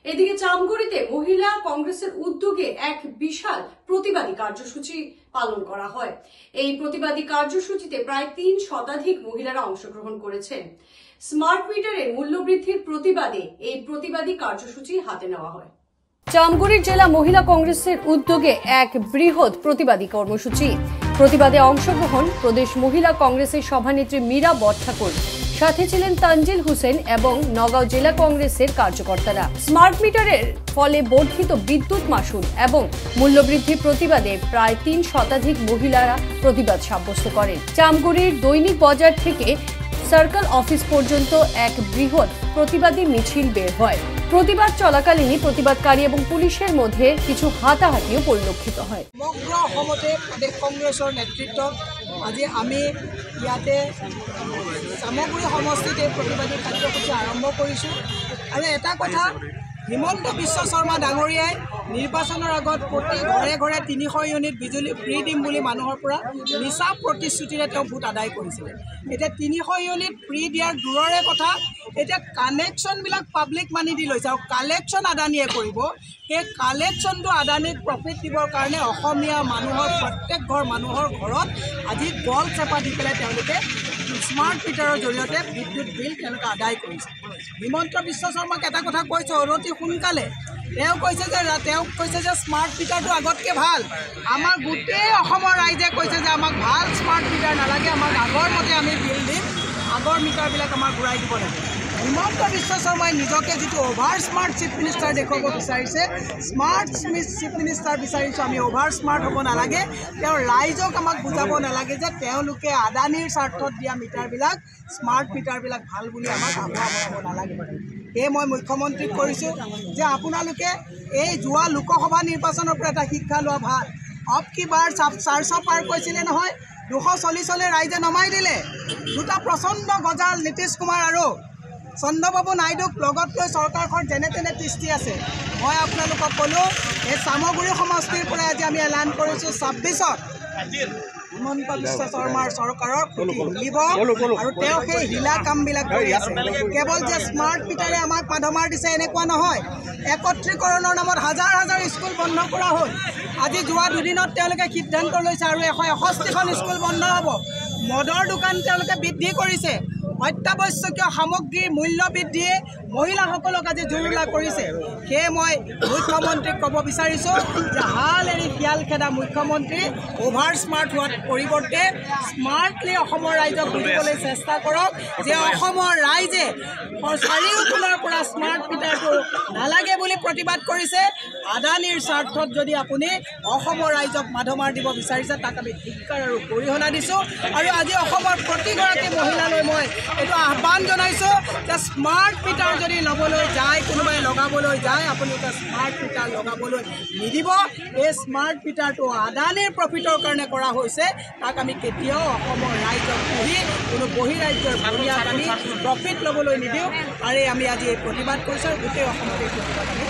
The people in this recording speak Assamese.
এদিকে চামগুড়িতে মহিলা কংগ্রেসের উদ্যোগে এক বিশাল প্রতিবাদী কার্যসূচি পালন করা হয়। এই প্রতিবাদী কার্যসূচিতে প্রায় ৩ শতাধিক মহিলারা অংশগ্রহণ করেছেন। স্মার্ট মিটারের মূল্যবৃদ্ধির প্রতিবাদে এই প্রতিবাদী কার্যসূচি হাতে নেওয়া হয়। চামগুড়ির জেলা মহিলা কংগ্রেসের উদ্যোগে এক বৃহৎ প্রতিবাদী কর্মসূচি। প্রতিবাদে অংশগ্রহণ প্রদেশ মহিলা কংগ্রেসের সভানেত্রী মীরা বটঠাকুর, সাথে ছিলেন তানজিল হোসেন এবং নগাঁও জেলা কংগ্রেসের কার্যকর্তারা। স্মার্ট মিটারের ফলে বর্ধিত বিদ্যুৎ মাশুল এবং মূল্যবৃদ্ধির প্রতিবাদে প্রায় ৩ শতাধিক মহিলারা প্রতিবাদ সাব্যস্ত করেন। চামগুড়ির দৈনিক বাজার থেকে সার্কেল অফিস পর্যন্ত এক বৃহৎ প্রতিবাদী মিছিল বের হয়। প্রতিবাদ চলাকালীনই প্রতিবাদকারী এবং পুলিশের মধ্যে কিছু হাতাহাতিও পরিলক্ষিত হয়। সমগ্র অসমতে প্ৰদেশ কংগ্ৰেছৰ নেতৃত্বত আজি আমি ইয়াতে চামগুৰি সমষ্টিতে প্ৰতিবাদী কাৰ্যসূচী আৰম্ভ কৰিছোঁ। আৰু এটা কথা, হিমন্ত বিশ্ব শৰ্মা ডাঙৰীয়াই নিৰ্বাচনৰ আগত প্ৰতি ঘৰে ঘৰে ৩০০ ইউনিট বিজুলী ফ্ৰী দিম বুলি মানুহৰ পৰা মিছা প্ৰতিশ্ৰুতিৰে তেওঁ ভোট আদায় কৰিছিলে। এতিয়া ৩০০ ইউনিট ফ্ৰী দিয়াৰ দূৰৰে কথা, এতিয়া কানেকশ্যনবিলাক পাব্লিক মানি দি লৈছে আৰু কালেকশ্যন আদানীয়ে কৰিব। সেই কালেকশ্যনটো আদানীক প্ৰফিট দিবৰ কাৰণে অসমীয়া মানুহৰ প্ৰত্যেক ঘৰ মানুহৰ ঘৰত আজি গল চেপা দি পেলাই তেওঁলোকে স্মাৰ্ট মিটাৰৰ জৰিয়তে বিদ্যুৎ বিল তেওঁলোকে আদায় কৰিছে। হিমন্ত বিশ্ব শৰ্মাক এটা কথা কৈছে অতি সোনকালে, তেওঁ কৈছে যে স্মাৰ্ট মিটাৰটো আগতকৈ ভাল। আমাৰ গোটেই অসমৰ ৰাইজে কৈছে যে আমাক ভাল স্মাৰ্ট মিটাৰ নালাগে, আমাক আগৰ মতে আমি বিল দিম, আগৰ মিটাৰবিলাক আমাক ঘূৰাই দিব লাগে। হিমন্ত বিশ্ব শৰ্মাই নিজকে যিটো অভাৰ স্মাৰ্ট চিফ মিনিষ্টাৰ দেখুৱাব বিচাৰিছে, স্মাৰ্ট চিফ মিনিষ্টাৰ বিচাৰিছোঁ আমি, অভাৰ স্মাৰ্ট হ'ব নালাগে। তেওঁ ৰাইজক আমাক বুজাব নালাগে যে তেওঁলোকে আদানীৰ স্বাৰ্থত দিয়া মিটাৰবিলাক, স্মাৰ্ট মিটাৰবিলাক ভাল বুলি আমাক আগুৱাব নালাগে। সেয়ে মই মুখ্যমন্ত্ৰীক কৰিছোঁ যে আপোনালোকে এই যোৱা লোকসভা নিৰ্বাচনৰ পৰা এটা শিক্ষা লোৱা ভাল। অব কি বাৰ ৪০০ পাৰ কৈছিলে নহয়, ২৪০লৈ ৰাইজে নমাই দিলে। দুটা প্ৰচণ্ড গজাল নীতিশ কুমাৰ আৰু চন্দ্ৰবাবু নাইডুক লগত লৈ চৰকাৰখন যেনে তেনে তিষ্টি আছে। মই আপোনালোকক ক'লোঁ, এই চামগুৰি সমষ্টিৰ পৰা আজি আমি এলান কৰিছোঁ ২৬ত হিমন্ত বিশ্ব শৰ্মাৰ চৰকাৰৰ খুঁটি খুলিব আৰু তেওঁ সেই হিলা কামবিলাক কৰি আছে। কেৱল যে স্মাৰ্ট মিটাৰে আমাক মাধমাৰ দিছে এনেকুৱা নহয়, একত্ৰীকৰণৰ নামত হাজাৰ হাজাৰ স্কুল বন্ধ কৰা হ'ল। আজি যোৱা দুদিনত তেওঁলোকে সিদ্ধান্ত লৈছে আৰু ১৬১খন স্কুল বন্ধ হ'ব। মদৰ দোকান তেওঁলোকে বৃদ্ধি কৰিছে। অত্যাৱশ্যকীয় সামগ্ৰীৰ মূল্য বৃদ্ধিয়ে মহিলাসকলক আজি জুৰুলা কৰিছে। সেয়ে মই মুখ্যমন্ত্ৰীক ক'ব বিচাৰিছোঁ যে হাল এৰি শিয়াল খেদা মুখ্যমন্ত্ৰী অভাৰ স্মাৰ্ট হোৱাৰ পৰিৱৰ্তে স্মাৰ্টলি অসমৰ ৰাইজক বুজিবলৈ চেষ্টা কৰক যে অসমৰ ৰাইজে চাৰিওফালৰ পৰা স্মাৰ্ট মিটাৰটো নালাগে বুলি প্ৰতিবাদ কৰিছে। আদানীৰ স্বাৰ্থত যদি আপুনি অসমৰ ৰাইজক মাধমাৰ দিব বিচাৰিছে, তাক আমি ধিক্কাৰ আৰু গৰিহণা দিছোঁ। আৰু আজি অসমৰ প্ৰতিগৰাকী মহিলালৈ মই এইটো আহ্বান জনাইছোঁ যে স্মাৰ্ট মিটাৰ যদি ল'বলৈ যায়, কোনোবাই লগাবলৈ যায়, আপোনালোকে স্মাৰ্ট মিটাৰ লগাবলৈ নিদিব। এই স্মাৰ্ট মিটাৰটো আদানীৰ প্ৰফিটৰ কাৰণে কৰা হৈছে, তাক আমি কেতিয়াও অসমৰ ৰাইজক পুহি কোনো বহিৰাজ্যৰ ভূমিয়াত আমি প্ৰফিট ল'বলৈ নিদিওঁ। আৰু আমি আজি এই প্ৰতিবাদ কৰিছোঁ আৰু গোটেই অসমতে এই প্ৰতিবাদ আমি